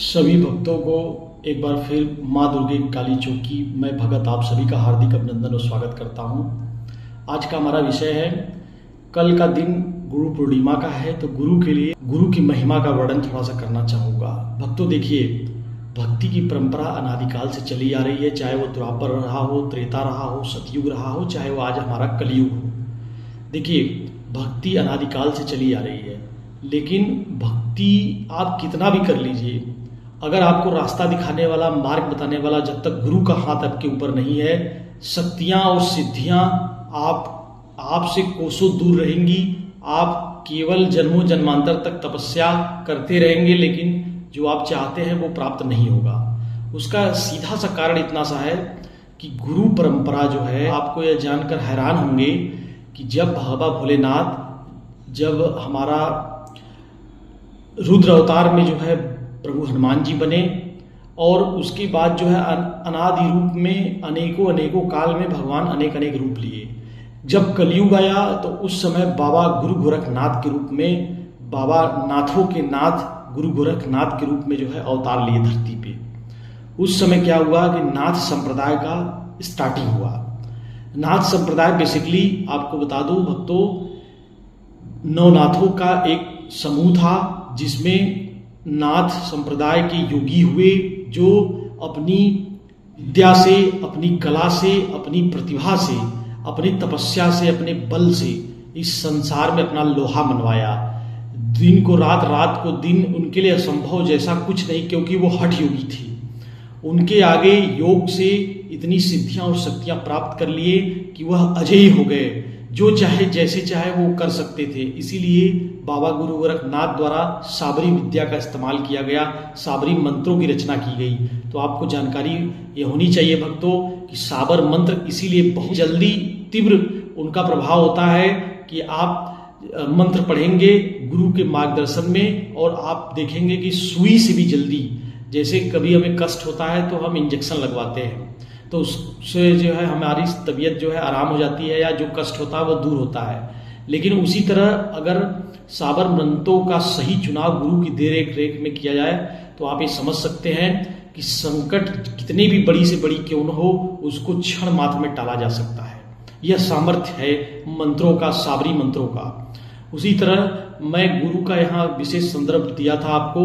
सभी भक्तों को एक बार फिर माँ दुर्गे काली चौक की मैं भगत आप सभी का हार्दिक अभिनंदन और स्वागत करता हूँ। आज का हमारा विषय है, कल का दिन गुरु पूर्णिमा का है, तो गुरु के लिए गुरु की महिमा का वर्णन थोड़ा सा करना चाहूँगा। भक्तों देखिए, भक्ति की परंपरा अनादिकाल से चली आ रही है, चाहे वो द्वापर रहा हो, त्रेता रहा हो, सतयुग रहा हो, चाहे वो आज हमारा कलयुग हो। देखिए, भक्ति अनादिकाल से चली आ रही है, लेकिन भक्ति आप कितना भी कर लीजिए, अगर आपको रास्ता दिखाने वाला, मार्ग बताने वाला जब तक गुरु का हाथ आपके ऊपर नहीं है, शक्तियाँ और सिद्धियाँ आपसे कोसों दूर रहेंगी। आप केवल जन्मों जन्मांतर तक तपस्या करते रहेंगे, लेकिन जो आप चाहते हैं वो प्राप्त नहीं होगा। उसका सीधा सा कारण इतना सा है कि गुरु परंपरा जो है, आपको यह जानकर हैरान होंगे कि जब बाबा भोलेनाथ, जब हमारा रुद्र अवतार में जो है प्रभु हनुमान जी बने, और उसके बाद जो है अनादि रूप में अनेकों काल में भगवान अनेक रूप लिए। जब कलयुग आया तो उस समय बाबा गुरु गोरखनाथ के रूप में, बाबा नाथों के नाथ गुरु गोरखनाथ के रूप में जो है अवतार लिए धरती पे। उस समय क्या हुआ कि नाथ संप्रदाय का स्टार्टिंग हुआ। नाथ संप्रदाय बेसिकली आपको बता दूं भक्तों, नवनाथों का एक समूह था, जिसमें नाथ संप्रदाय के योगी हुए, जो अपनी विद्या से, अपनी कला से, अपनी प्रतिभा से, अपनी तपस्या से, अपने बल से इस संसार में अपना लोहा मनवाया। दिन को रात, रात को दिन, उनके लिए असंभव जैसा कुछ नहीं, क्योंकि वो हठ योगी थे। उनके आगे योग से इतनी सिद्धियां और शक्तियां प्राप्त कर लिए कि वह अजय हो गए। जो चाहे जैसे चाहे वो कर सकते थे। इसीलिए बाबा गुरु गोरखनाथ द्वारा साबरी विद्या का इस्तेमाल किया गया, साबरी मंत्रों की रचना की गई। तो आपको जानकारी ये होनी चाहिए भक्तों कि साबर मंत्र इसीलिए बहुत जल्दी तीव्र उनका प्रभाव होता है कि आप मंत्र पढ़ेंगे गुरु के मार्गदर्शन में, और आप देखेंगे कि सुई से भी जल्दी, जैसे कभी हमें कष्ट होता है तो हम इंजेक्शन लगवाते हैं, तो उससे जो है हमारी तबीयत जो है आराम हो जाती है, या जो कष्ट होता है वो दूर होता है। लेकिन उसी तरह अगर साबर मंत्रों का सही चुनाव गुरु की देख रेख में किया जाए, तो आप ये समझ सकते हैं कि संकट कितनी भी बड़ी से बड़ी क्यों न हो, उसको क्षण मात्र में टाला जा सकता है। यह सामर्थ्य है मंत्रों का, साबरी मंत्रों का। उसी तरह मैं गुरु का यहाँ विशेष संदर्भ दिया था आपको।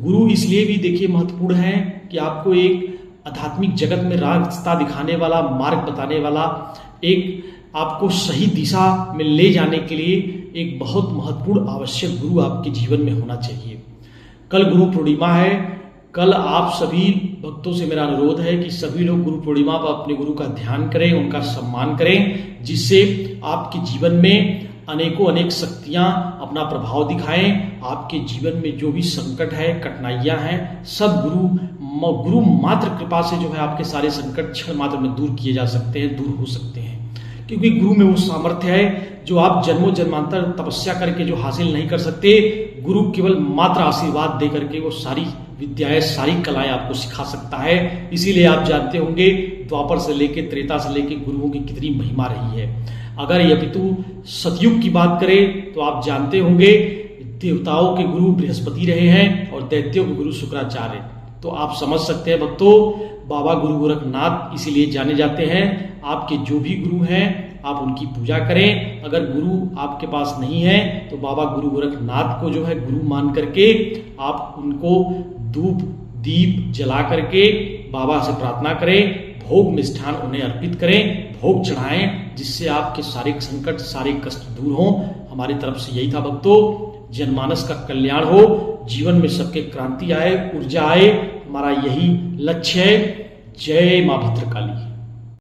गुरु इसलिए भी देखिए महत्वपूर्ण है कि आपको एक आध्यात्मिक जगत में रास्ता दिखाने वाला, मार्ग बताने वाला, एक आपको सही दिशा में ले जाने के लिए एक बहुत महत्वपूर्ण आवश्यक गुरु आपके जीवन में होना चाहिए। कल गुरु पूर्णिमा है। कल आप सभी भक्तों से मेरा अनुरोध है कि सभी लोग गुरु पूर्णिमा पर अपने गुरु का ध्यान करें, उनका सम्मान करें, जिससे आपके जीवन में अनेक शक्तियां अपना प्रभाव दिखाएं। आपके जीवन में जो भी संकट है, कठिनाइयां हैं, सब गुरु मात्र कृपा से जो है आपके सारे संकट क्षण मात्र में दूर किए जा सकते हैं, दूर हो सकते हैं। क्योंकि गुरु में वो सामर्थ्य है जो आप जन्मों जन्मांतर तपस्या करके जो हासिल नहीं कर सकते। गुरु केवल मात्र आशीर्वाद दे करके वो सारी विद्याएं, सारी कलाएं आपको सिखा सकता है। इसीलिए आप जानते होंगे द्वापर से लेके त्रेता से लेके गुरुओं की कितनी महिमा रही है। अगर यपितु सतयुग की बात करें तो आप जानते होंगे देवताओं के गुरु बृहस्पति रहे हैं और दैत्यों के गुरु शुक्राचार्य। तो आप समझ सकते हैं भक्तों, बाबा गुरु गोरखनाथ इसीलिए जाने जाते हैं। आपके जो भी गुरु हैं आप उनकी पूजा करें। अगर गुरु आपके पास नहीं है तो बाबा गुरु गोरखनाथ को जो है गुरु मान करके आप उनको धूप दीप जला करके बाबा से प्रार्थना करें, भोग मिष्ठान उन्हें अर्पित करें, भोग चढ़ाएं, जिससे आपके सारे संकट, सारे कष्ट दूर हों। हमारी तरफ से यही था भक्तों। जनमानस का कल्याण हो, जीवन में सबके क्रांति आए, ऊर्जा आए, हमारा यही लक्ष्य है। जय मां भद्रकाली।